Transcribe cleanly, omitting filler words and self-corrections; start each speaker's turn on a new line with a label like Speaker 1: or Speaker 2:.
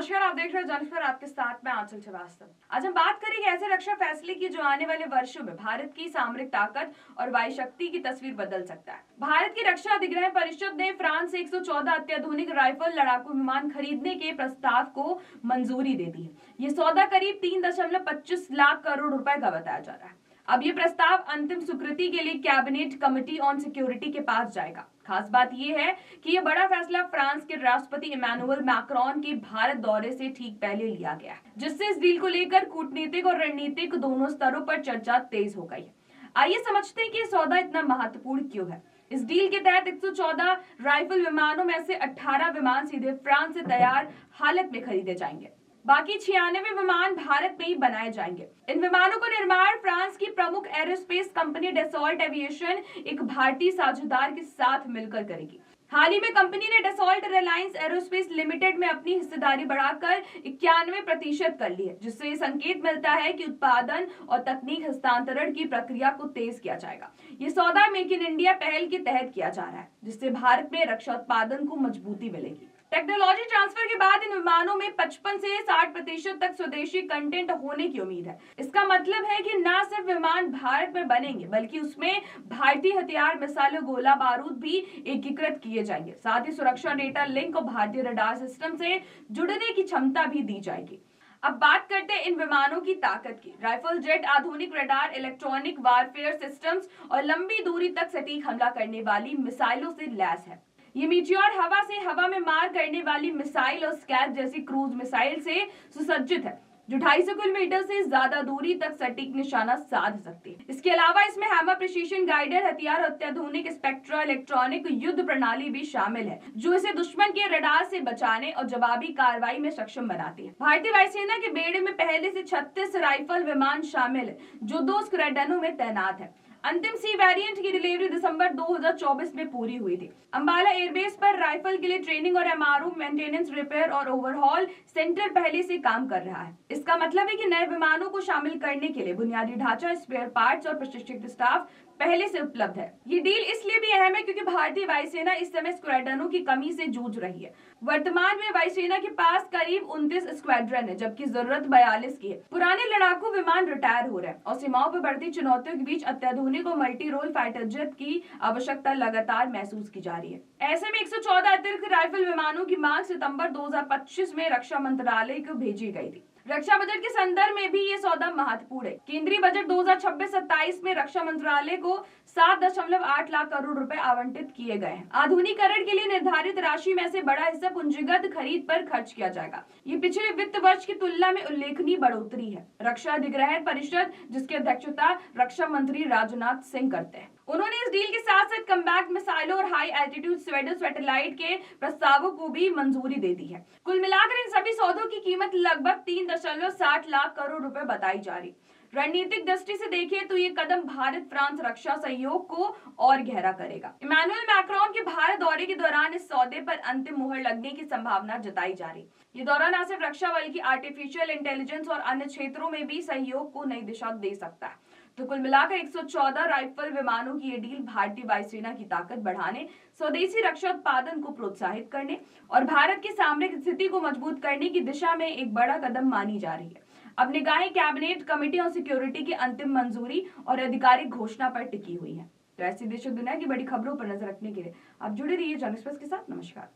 Speaker 1: नमस्कार, आप देख रहे हैं जनस्पर, आपके साथ में आंचल श्रीवास्तव। आज हम बात करेंगे ऐसे रक्षा फैसले की जो आने वाले वर्षों में भारत की सामरिक ताकत और वायु शक्ति की तस्वीर बदल सकता है। भारत की रक्षा अधिग्रहण परिषद ने फ्रांस से 114 अत्याधुनिक राइफल लड़ाकू विमान खरीदने के प्रस्ताव को मंजूरी दे दी है। ये सौदा करीब 3.25 लाख करोड़ रुपए का बताया जा रहा है। अब ये प्रस्ताव अंतिम स्वीकृति के लिए कैबिनेट कमेटी ऑन सिक्योरिटी के पास जाएगा। खास बात यह है कि यह बड़ा फैसला फ्रांस के राष्ट्रपति इमैनुअल मैक्रोन के भारत दौरे से ठीक पहले लिया गया, जिससे इस डील को लेकर कूटनीतिक और रणनीतिक दोनों स्तरों पर चर्चा तेज हो गई है। आइए समझते हैं कि यह सौदा इतना महत्वपूर्ण क्यों है। इस डील के तहत 114 राइफल विमानों में से 18 विमान सीधे फ्रांस से तैयार हालत में खरीदे जाएंगे। बाकी 96 विमान भारत में ही बनाए जाएंगे। इन विमानों का निर्माण फ्रांस की प्रमुख एरोस्पेस कंपनी डसॉल्ट एविएशन एक भारतीय साझेदार के साथ मिलकर करेगी। हाल ही में कंपनी ने डसॉल्ट रिलायंस एरोस्पेस लिमिटेड में अपनी हिस्सेदारी बढ़ाकर 91% कर ली है, जिससे ये संकेत मिलता है कि उत्पादन और तकनीक हस्तांतरण की प्रक्रिया को तेज किया जाएगा। ये सौदा मेक इन इंडिया पहल के तहत किया जा रहा है, जिससे भारत में रक्षा उत्पादन को मजबूती मिलेगी। टेक्नोलॉजी ट्रांसफर के बाद इन विमानों में 55 से 60% तक स्वदेशी कंटेंट होने की उम्मीद है। इसका मतलब है कि न सिर्फ विमान भारत में बनेंगे, बल्कि उसमें भारतीय हथियार, मिसाइलें, गोला बारूद भी एकीकृत किए जाएंगे। साथ ही सुरक्षा डेटा लिंक और भारतीय रडार सिस्टम से जुड़ने की क्षमता भी दी जाएगी। अब बात करते हैं इन विमानों की ताकत की। राइफल जेट आधुनिक रडार, इलेक्ट्रॉनिक वारफेयर सिस्टम्स और लंबी दूरी तक सटीक हमला करने वाली मिसाइलों से लैस है। ये मीटियोर हवा से हवा में मार करने वाली मिसाइल और स्कैड जैसी क्रूज मिसाइल से सुसज्जित है, जो 250 किलोमीटर से ज्यादा दूरी तक सटीक निशाना साध सकती है। इसके अलावा इसमें हैमर प्रिसीजन गाइडेड हथियार, अत्याधुनिक स्पेक्ट्रा इलेक्ट्रॉनिक युद्ध प्रणाली भी शामिल है, जो इसे दुश्मन के रडार से बचाने और जवाबी कार्रवाई में सक्षम बनाती है। भारतीय वायुसेना के बेड़े में पहले से 36 राइफल विमान शामिल है, जो 2 स्क्वाड्रनों में तैनात है। अंतिम सी वेरिएंट की डिलीवरी दिसंबर 2024 में पूरी हुई थी। अंबाला एयरबेस पर राइफल के लिए ट्रेनिंग और एमआरओ, मेंटेनेंस, रिपेयर और ओवरहॉल सेंटर पहले से काम कर रहा है। इसका मतलब है कि नए विमानों को शामिल करने के लिए बुनियादी ढांचा, स्पेयर पार्ट्स और प्रशिक्षित स्टाफ पहले से उपलब्ध है। ये डील इसलिए भी अहम है क्योंकि भारतीय वायुसेना इस समय स्क्वाड्रनों की कमी से जूझ रही है। वर्तमान में वायुसेना के पास करीब 29 स्क्वाड्रन है, जबकि जरूरत 42 की है। पुराने लड़ाकू विमान रिटायर हो रहे हैं और सीमाओं पर बढ़ती चुनौतियों के बीच अत्याधुनिक और मल्टी रोल फाइटर जेट की आवश्यकता लगातार महसूस की जा रही है। ऐसे में 114 अतिरिक्त राइफल विमानों की मांग सितंबर 2025 में रक्षा मंत्रालय को भेजी गई थी। रक्षा बजट के संदर्भ में भी ये सौदा महत्वपूर्ण है। केंद्रीय बजट 2026-27 में रक्षा मंत्रालय को 7.8 लाख करोड़ रुपए आवंटित किए गए हैं। आधुनिकीकरण के लिए निर्धारित राशि में से बड़ा हिस्सा पूंजीगत खरीद पर खर्च किया जाएगा। ये पिछले वित्त वर्ष की तुलना में उल्लेखनीय बढ़ोतरी है। रक्षा अधिग्रहण परिषद, जिसकी अध्यक्षता रक्षा मंत्री राजनाथ सिंह करते हैं, उन्होंने इस डील के साथ साथ कम्बैट मिसाइलों और हाई एल्टीट्यूड स्वेडल सैटेलाइट के प्रस्तावों को भी मंजूरी दे दी है। कुल मिलाकर इन सभी सौदों की कीमत लगभग 3.60 लाख करोड़ रुपए बताई जा रही। रणनीतिक दृष्टि से देखें तो ये कदम भारत फ्रांस रक्षा सहयोग को और गहरा करेगा। इमैनुअल मैक्रोन के भारत दौरे के दौरान इस सौदे पर अंतिम मुहर लगने की संभावना जताई जा रही। ये दौरा न सिर्फ रक्षा बल्कि आर्टिफिशियल इंटेलिजेंस और अन्य क्षेत्रों में भी सहयोग को नई दिशा दे सकता है। तो कुल मिलाकर 114 राइफल विमानों की ये डील भारतीय वायुसेना की ताकत बढ़ाने, स्वदेशी रक्षा उत्पादन को प्रोत्साहित करने और भारत की सामरिक स्थिति को मजबूत करने की दिशा में एक बड़ा कदम मानी जा रही है। अब निगाहें कैबिनेट कमेटी ऑन सिक्योरिटी की अंतिम मंजूरी और आधिकारिक घोषणा पर टिकी हुई है। तो ऐसी देश और दुनिया की बड़ी खबरों पर नजर रखने के लिए आप जुड़े रहिए जनस्पेस के साथ। नमस्कार।